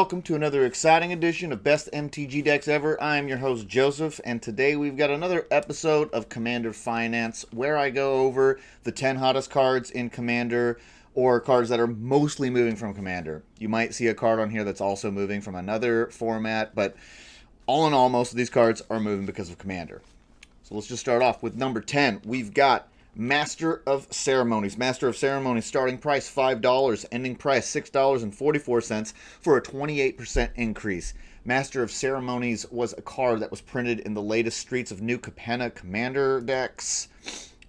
welcome to another exciting edition of Best MTG Decks Ever. I am your host, Joseph, and today we've got another episode of Commander Finance, where I go over the 10 hottest cards in Commander, or cards that are mostly moving from Commander. You might see a card on here that's also moving from another format, but all in all, most of these cards are moving because of Commander. So let's just start off with number 10. We've got Master of Ceremonies. Master of Ceremonies starting price $5, ending price $6.44 for a 28% increase. Master of Ceremonies was a card that was printed in the latest Streets of New Capenna Commander decks.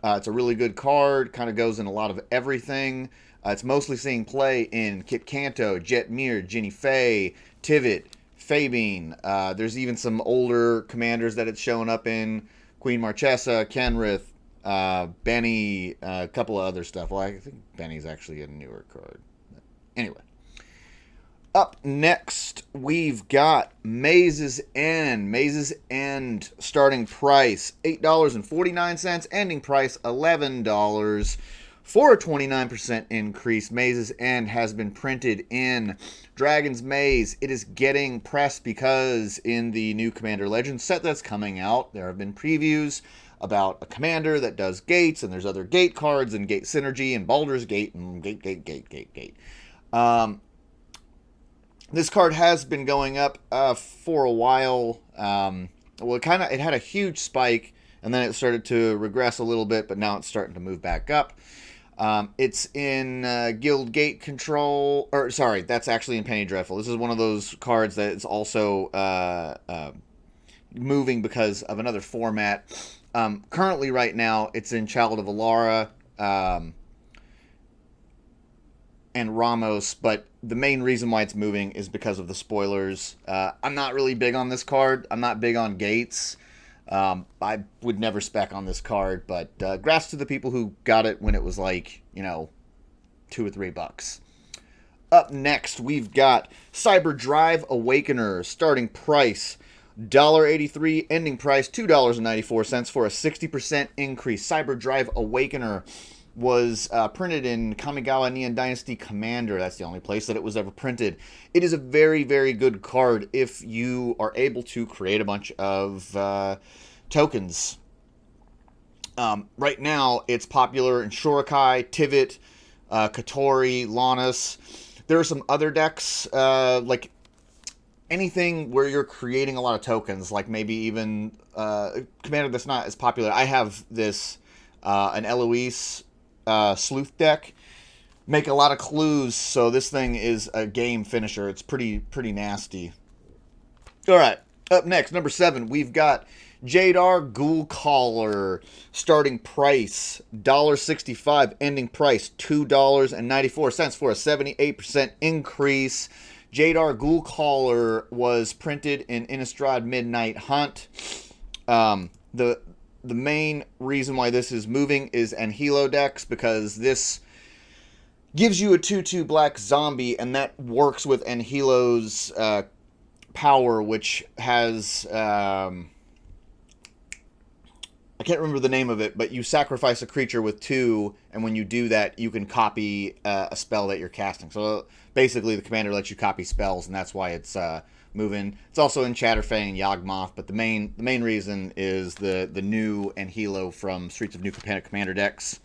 It's a really good card, kind of goes in a lot of everything. It's mostly seeing play in Kit Kanto, Jetmir, Ginny Fey, Tivit, Fabine. There's even some older commanders that it's showing up in. Queen Marchesa, Kenrith, Benny, a couple of other stuff. Well, I think Benny's actually a newer card. Anyway. Up next, we've got Maze's End. Maze's End starting price $8.49, ending price $11 for a 29% increase. Maze's End has been printed in Dragon's Maze. It is getting press because in the new Commander Legends set that's coming out, there have been previews about a commander that does gates, and there's other gate cards, and Gate Synergy, and Baldur's Gate, and Gate. This card has been going up for a while. It had a huge spike, and then it started to regress a little bit, but now it's starting to move back up. It's in Guild Gate Control, that's actually in Penny Dreadful. This is one of those cards that is also moving because of another format. Currently, right now, it's in Child of Alara and Ramos, but the main reason why it's moving is because of the spoilers. I'm not really big on this card. I'm not big on gates. I would never spec on this card, but grats to the people who got it when it was like, $2 or $3. Up next, we've got Cyber Drive Awakener, starting price $1.83, ending price $2.94 for a 60% increase. Cyber Drive Awakener was printed in Kamigawa Neon Dynasty Commander. That's the only place that it was ever printed. It is a very, very good card if you are able to create a bunch of tokens. Right now, it's popular in Shurikai, Tivit, Katori, Lannis. There are some other decks, like anything where you're creating a lot of tokens, like maybe even Commander that's not as popular. I have this, an Eloise Sleuth deck. Make a lot of clues, so this thing is a game finisher. It's pretty nasty. Alright, up next, number 7, we've got Jadar Ghoulcaller, starting price $1.65, ending price $2.94 for a 78% increase. Jadar Ghoulcaller was printed in Innistrad Midnight Hunt. The main reason why this is moving is Anhilo decks, because this gives you a 2/2 black zombie, and that works with Anhilo's power, which has I can't remember the name of it, but you sacrifice a creature with 2, and when you do that, you can copy a spell that you're casting. So basically, the commander lets you copy spells, and that's why it's moving. It's also in Chatterfang and Yawgmoth, but the main reason is the new Anhilo from Streets of New Capenna Commander decks.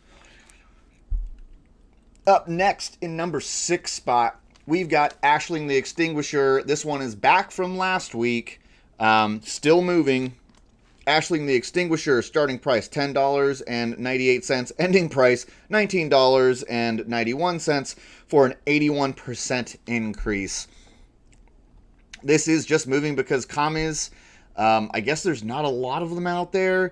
Up next, in number 6 spot, we've got Ashling the Extinguisher. This one is back from last week, still moving. Ashling the Extinguisher, starting price $10.98, ending price $19.91 for an 81% increase. This is just moving because commies, I guess there's not a lot of them out there.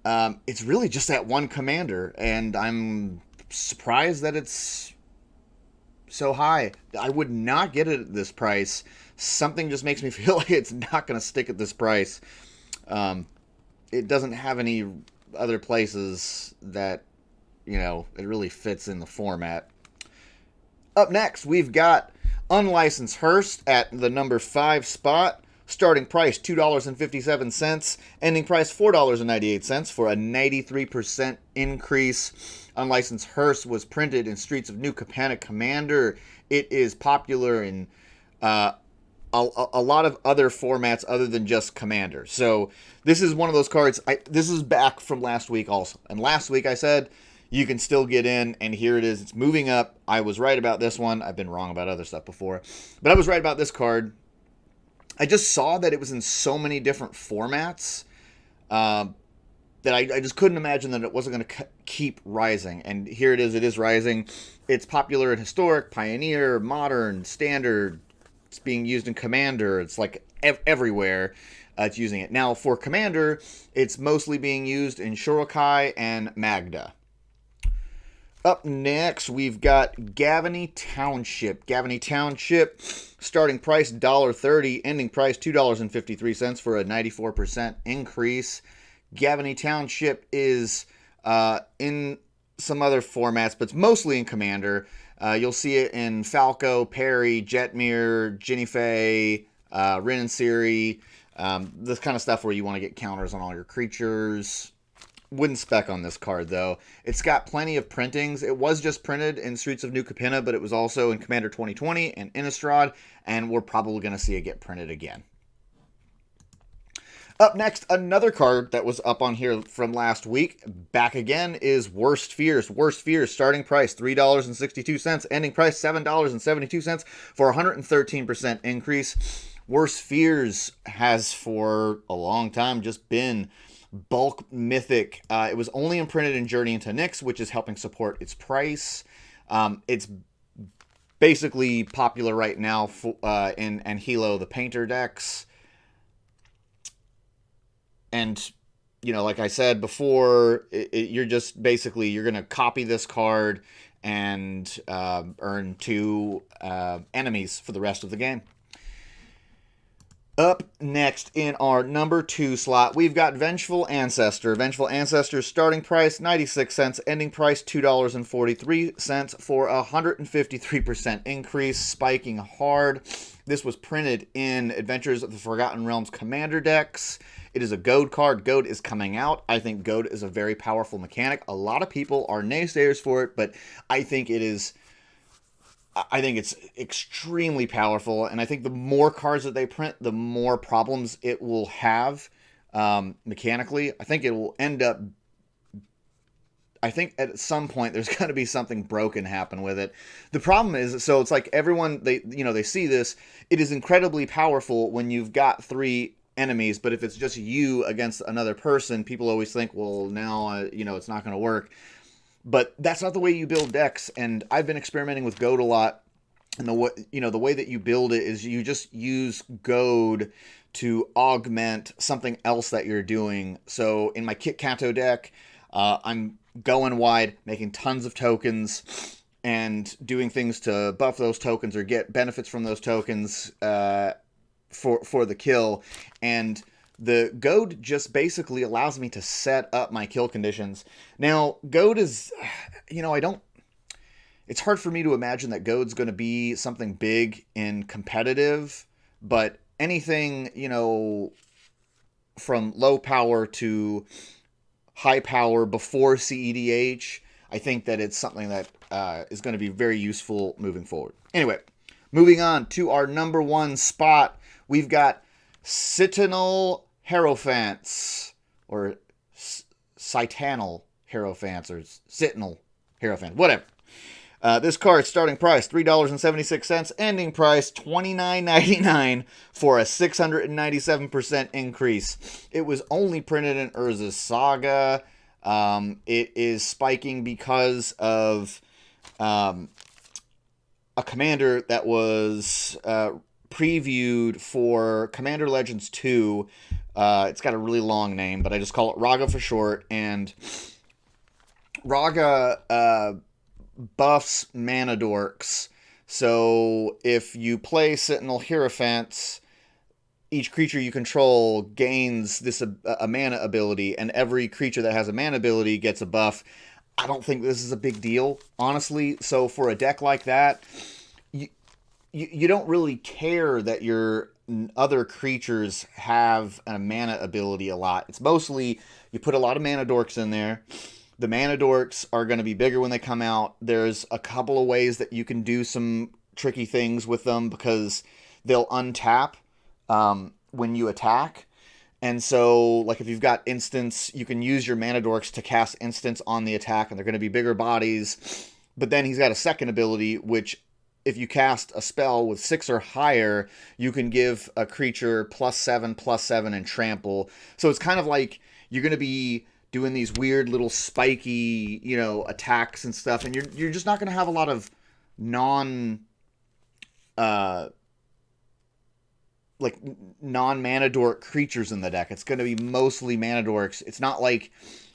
It's really just that one commander, and I'm surprised that it's so high. I would not get it at this price. Something just makes me feel like it's not going to stick at this price. It doesn't have any other places that, it really fits in the format. Up next, we've got Unlicensed Hearse at the number 5 spot. Starting price $2.57, ending price $4.98 for a 93% increase. Unlicensed Hearse was printed in Streets of New Capenna Commander. It is popular in a lot of other formats other than just Commander. So this is one of those cards. This is back from last week also. And last week I said you can still get in, and here it is. It's moving up. I was right about this one. I've been wrong about other stuff before, but I was right about this card. I just saw that it was in so many different formats that I just couldn't imagine that it wasn't going to keep rising. And here it is. It is rising. It's popular in Historic, Pioneer, Modern, Standard. It's being used in Commander. It's like everywhere it's using it. Now, for Commander, it's mostly being used in Shorokai and Magda. Up next, we've got Gavony Township. Gavony Township, starting price $1.30, ending price $2.53 for a 94% increase. Gavony Township is in some other formats, but it's mostly in Commander. You'll see it in Falco, Perry, Jetmir, Jinnife, Rin and Siri. This kind of stuff where you want to get counters on all your creatures. Wouldn't spec on this card, though. It's got plenty of printings. It was just printed in Streets of New Capenna, but it was also in Commander 2020 and Innistrad, and we're probably going to see it get printed again. Up next, another card that was up on here from last week, back again, is Worst Fears. Worst Fears, starting price $3.62, ending price $7.72 for a 113% increase. Worst Fears has for a long time just been bulk mythic. It was only imprinted in Journey into Nyx, which is helping support its price. It's basically popular right now in Anhilo, the Painter decks. And, you know, like I said before, you're just basically, you're going to copy this card and earn 2 enemies for the rest of the game. Up next in our number 2 slot, we've got Vengeful Ancestor. Vengeful Ancestor starting price 96 cents, ending price $2.43 for a 153% increase, spiking hard. This was printed in Adventures of the Forgotten Realms Commander decks. It is a Goad card. Goad is coming out. I think Goad is a very powerful mechanic. A lot of people are naysayers for it, but I think it is... I think it's extremely powerful, and I think the more cards that they print, the more problems it will have mechanically. I think it will end up... I think at some point there's going to be something broken happen with it. The problem is, so it's like everyone, they see this. It is incredibly powerful when you've got 3 enemies, but if it's just you against another person, people always think, well, now, it's not going to work. But that's not the way you build decks, and I've been experimenting with Goad a lot. And the way that you build it is you just use Goad to augment something else that you're doing. So in my Kit Kato deck, I'm going wide, making tons of tokens, and doing things to buff those tokens or get benefits from those tokens for the kill. And the Goad just basically allows me to set up my kill conditions. Now, Goad is, it's hard for me to imagine that Goad's going to be something big in competitive, but anything, from low power to high power before CEDH, I think that it's something that is going to be very useful moving forward. Anyway, moving on to our number 1 spot, we've got Citanal Hierophants, or Citanal Hierophants, or Citanal Hierophant, whatever. This card, starting price $3.76, ending price $29.99 for a 697% increase. It was only printed in Urza's Saga. It is spiking because of a commander that was previewed for Commander Legends 2. It's got a really long name, but I just call it Raga for short. And Raga buffs mana dorks. So if you play Citanal Hierophants, each creature you control gains this a mana ability, and every creature that has a mana ability gets a buff. I don't think this is a big deal, honestly. So for a deck like that, you don't really care that your other creatures have a mana ability a lot. It's mostly you put a lot of mana dorks in there. The mana dorks are going to be bigger when they come out. There's a couple of ways that you can do some tricky things with them, because they'll untap when you attack. And so, like, if you've got instants, you can use your mana dorks to cast instants on the attack, and they're going to be bigger bodies. But then he's got a second ability, which, if you cast a spell with 6 or higher, you can give a creature +7/+7 and trample. So it's kind of like you're going to be doing these weird little spiky, attacks and stuff, and you're just not going to have a lot of non non-mana dork creatures in the deck. It's going to be mostly mana dorks. It's not like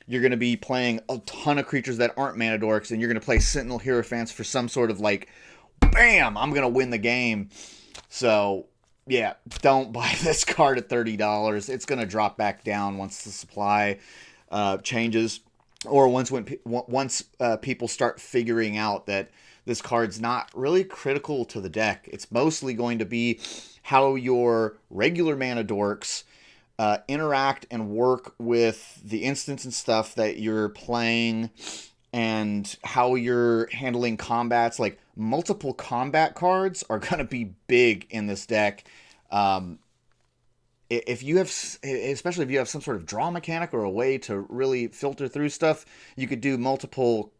you're going to be playing a ton of creatures that aren't mana dorks, and you're going to play Sentinel Hierophants for some sort of bam, I'm going to win the game. So, yeah, don't buy this card at $30. It's going to drop back down once the supply changes, or once people start figuring out that this card's not really critical to the deck. It's mostly going to be how your regular mana dorks interact and work with the instants and stuff that you're playing, and how you're handling combats. Like, multiple combat cards are going to be big in this deck. If you have, especially if you have some sort of draw mechanic or a way to really filter through stuff, you could do multiple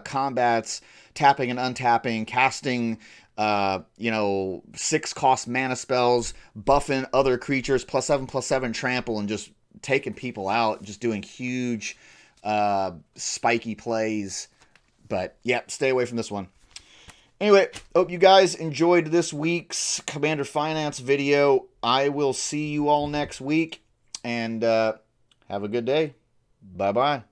combats, tapping and untapping, casting 6-cost mana spells, buffing other creatures +7/+7 trample, and just taking people out, just doing huge spiky plays. But yeah, stay away from this one. Anyway, hope you guys enjoyed this week's Commander Finance video. I will see you all next week, and have a good day. Bye-bye.